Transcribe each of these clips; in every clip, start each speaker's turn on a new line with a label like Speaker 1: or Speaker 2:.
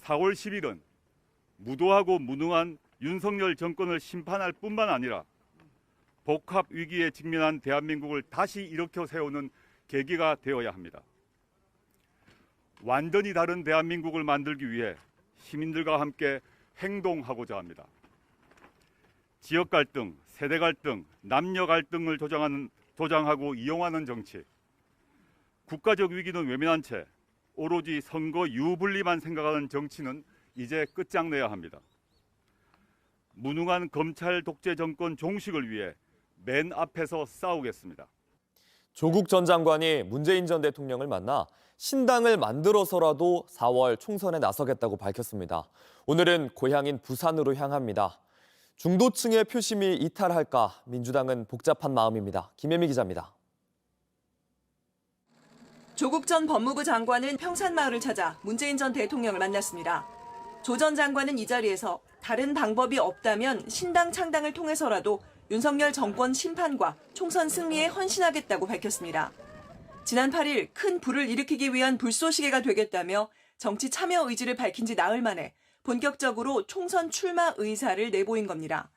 Speaker 1: 4월 10일은 무도하고 무능한 윤석열 정권을 심판할 뿐만 아니라 복합 위기에 직면한 대한민국을 다시 일으켜 세우는 계기가 되어야 합니다. 완전히 다른 대한민국을 만들기 위해 시민들과 함께 행동하고자 합니다. 지역 갈등, 세대 갈등, 남녀 갈등을 조장하고 이용하는 정치, 국가적 위기는 외면한 채 오로지 선거 유불리만 생각하는 정치는 이제 끝장내야 합니다. 무능한 검찰 독재 정권 종식을 위해 맨 앞에서 싸우겠습니다.
Speaker 2: 조국 전 장관이 문재인 전 대통령을 만나 신당을 만들어서라도 4월 총선에 나서겠다고 밝혔습니다. 오늘은 고향인 부산으로 향합니다. 중도층의 표심이 이탈할까 민주당은 복잡한 마음입니다. 김혜미 기자입니다.
Speaker 3: 조국 전 법무부 장관은 평산마을을 찾아 문재인 전 대통령을 만났습니다. 조 전 장관은 이 자리에서 다른 방법이 없다면 신당 창당을 통해서라도 윤석열 정권 심판과 총선 승리에 헌신하겠다고 밝혔습니다. 지난 8일 큰 불을 일으키기 위한 불쏘시개가 되겠다며 정치 참여 의지를 밝힌 지 나흘 만에 본격적으로 총선 출마 의사를 내보인 겁니다.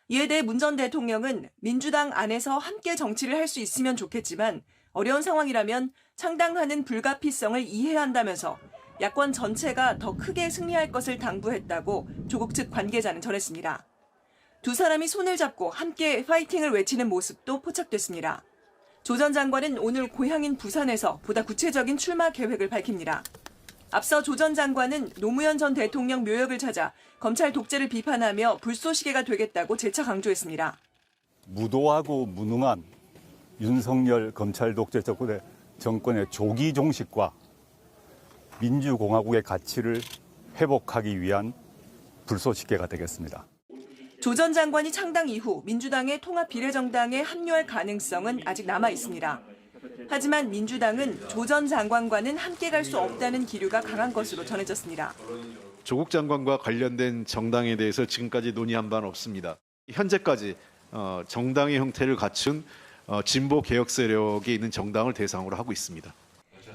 Speaker 3: 이에 대해 문 전 대통령은 민주당 안에서 함께 정치를 할 수 있으면 좋겠지만 어려운 상황이라면 창당하는 불가피성을 이해한다면서 야권 전체가 더 크게 승리할 것을 당부했다고 조국 측 관계자는 전했습니다. 두 사람이 손을 잡고 함께 파이팅을 외치는 모습도 포착됐습니다. 조 전 장관은 오늘 고향인 부산에서 보다 구체적인 출마 계획을 밝힙니다. 앞서 조 전 장관은 노무현 전 대통령 묘역을 찾아 검찰 독재를 비판하며 불쏘시개가 되겠다고 재차 강조했습니다.
Speaker 1: 무도하고 무능한 윤석열 검찰 독재 정권의 조기 종식과 민주공화국의 가치를 회복하기 위한 불쏘시개가 되겠습니다.
Speaker 3: 조 전 장관이 창당 이후 민주당의 통합비례정당에 합류할 가능성은 아직 남아 있습니다. 하지만 민주당은 조 전 장관과는 함께 갈 수 없다는 기류가 강한 것으로 전해졌습니다.
Speaker 4: 조국 장관과 관련된 정당에 대해서 지금까지 논의한 바는 없습니다. 현재까지 정당의 형태를 갖춘 진보 개혁 세력이 있는 정당을 대상으로 하고 있습니다.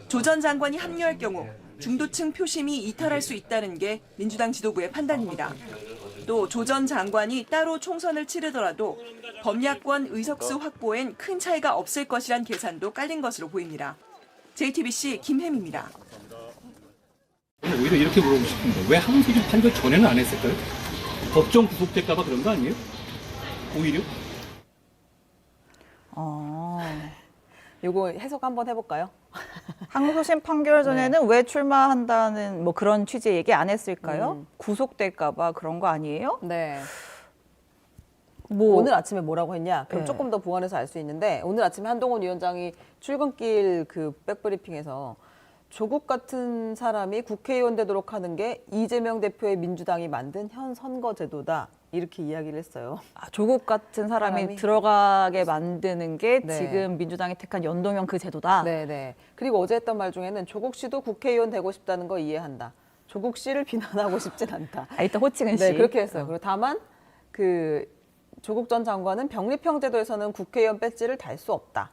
Speaker 3: 조 전 장관이 합류할 경우 중도층 표심이 이탈할 수 있다는 게 민주당 지도부의 판단입니다. 또 조 전 장관이 따로 총선을 치르더라도 범야권 의석수 확보엔 큰 차이가 없을 것이란 계산도 깔린 것으로 보입니다. JTBC 김혜미입니다.
Speaker 5: 오히려 이렇게 물어보고 싶은데 왜 항소심 판결 전에는 안 했을까요? 법정 구속될까 봐 그런 거 아니에요? 오히려?
Speaker 6: 이거 해석 한번 해볼까요?
Speaker 7: 항소심 판결 전에는 왜 출마한다는 뭐 그런 취지의 얘기 안 했을까요? 구속될까 봐 그런 거 아니에요?
Speaker 6: 네.
Speaker 7: 뭐
Speaker 6: 오늘 아침에 뭐라고 했냐? 그럼
Speaker 7: 네.
Speaker 6: 조금 더 보완해서 알 수 있는데 오늘 아침에 한동훈 위원장이 출근길 그 백브리핑에서 조국 같은 사람이 국회의원 되도록 하는 게 이재명 대표의 민주당이 만든 현 선거제도다. 이렇게 이야기를 했어요.
Speaker 7: 조국 같은 사람이 들어가게 만드는 게
Speaker 6: 네.
Speaker 7: 지금 민주당이 택한 연동형 그 제도다.
Speaker 6: 네네. 그리고 어제 했던 말 중에는 조국 씨도 국회의원 되고 싶다는 거 이해한다. 조국 씨를 비난하고 싶진 않다.
Speaker 7: 일단 호칭은 씨.
Speaker 6: 네, 그렇게 했어요. 그리고 다만 그 조국 전 장관은 병립형제도에서는 국회의원 배지를 달 수 없다.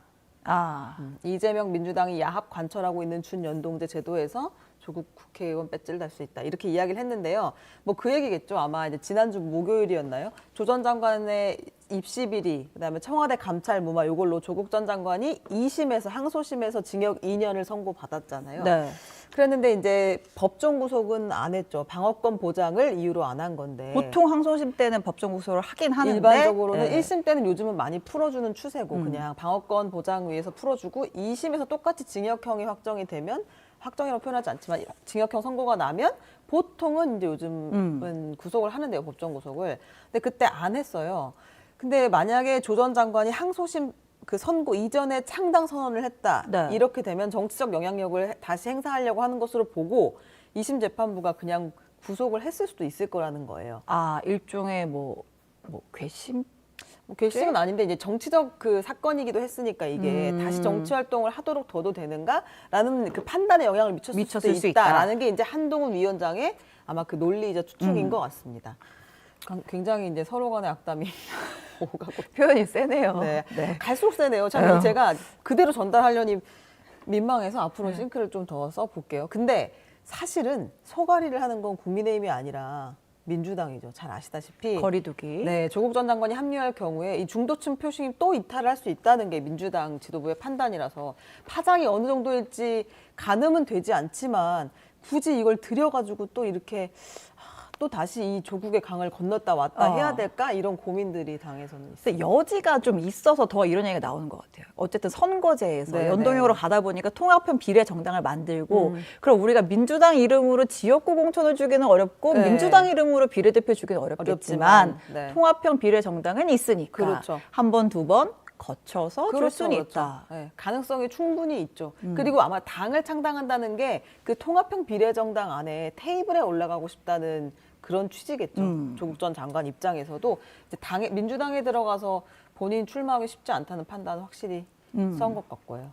Speaker 6: 이재명 민주당이 야합 관철하고 있는 준연동제 제도에서 조국 국회의원 배지를 달 수 있다. 이렇게 이야기를 했는데요. 뭐 그 얘기겠죠. 아마 이제 지난주 목요일이었나요? 조 전 장관의 입시 비리, 그다음에 청와대 감찰 무마 이걸로 조국 전 장관이 2심에서 항소심에서 징역 2년을 선고받았잖아요.
Speaker 7: 네.
Speaker 6: 그랬는데 이제 법정 구속은 안 했죠. 방어권 보장을 이유로 안 한 건데.
Speaker 7: 보통 항소심 때는 법정 구속을 하긴 하는데
Speaker 6: 일반적으로는
Speaker 7: 네.
Speaker 6: 1심 때는 요즘은 많이 풀어주는 추세고 그냥 방어권 보장 위해서 풀어주고 2심에서 똑같이 징역형이 확정이 되면 확정이라고 표현하지 않지만 징역형 선고가 나면 보통은 이제 요즘은 구속을 하는데요. 법정 구속을. 근데 그때 안 했어요. 근데 만약에 조 전 장관이 항소심 그 선고 이전에 창당 선언을 했다.
Speaker 7: 네.
Speaker 6: 이렇게 되면 정치적 영향력을 다시 행사하려고 하는 것으로 보고 2심 재판부가 그냥 구속을 했을 수도 있을 거라는 거예요.
Speaker 7: 일종의 뭐 괘씸?
Speaker 6: 뭐 괘씸은 아닌데 이제 정치적 그 사건이기도 했으니까 이게 다시 정치 활동을 하도록 둬도 되는가라는 그 판단에 영향을 미쳤을 수 있다라는 게 이제 한동훈 위원장의 아마 그 논리이자 추측인 것 같습니다. 굉장히 이제 서로 간의 악담이 오가고
Speaker 7: 표현이 세네요.
Speaker 6: 네.
Speaker 7: 네.
Speaker 6: 갈수록 세네요. 참 제가 그대로 전달하려니 민망해서 앞으로 싱크를 좀 더 써볼게요. 근데 사실은 소가리를 하는 건 국민의힘이 아니라 민주당이죠. 잘 아시다시피.
Speaker 7: 거리두기.
Speaker 6: 네, 조국 전 장관이 합류할 경우에 이 중도층 표심이 또 이탈을 할 수 있다는 게 민주당 지도부의 판단이라서 파장이 어느 정도일지 가늠은 되지 않지만 굳이 이걸 들여가지고 또 이렇게 또 다시 이 조국의 강을 건넜다 왔다 해야 될까 이런 고민들이 당에서는 있어요.
Speaker 7: 근데 여지가 좀 있어서 더 이런 얘기가 나오는 것 같아요. 어쨌든 선거제에서
Speaker 6: 네,
Speaker 7: 연동형으로
Speaker 6: 네.
Speaker 7: 가다 보니까 통합형 비례 정당을 만들고 그럼 우리가 민주당 이름으로 지역구 공천을 주기는 어렵고
Speaker 6: 네.
Speaker 7: 민주당 이름으로 비례대표 주기는 어렵겠지만
Speaker 6: 어렵지만, 네.
Speaker 7: 통합형 비례 정당은 있으니까
Speaker 6: 그렇죠.
Speaker 7: 한 번, 두 번 거쳐서 줄 수는 있다.
Speaker 6: 네, 가능성이 충분히 있죠. 그리고 아마 당을 창당한다는 게 그 통합형 비례정당 안에 테이블에 올라가고 싶다는 그런 취지겠죠. 조국 전 장관 입장에서도 이제 민주당에 들어가서 본인 출마하기 쉽지 않다는 판단은 확실히 선 것 같고요.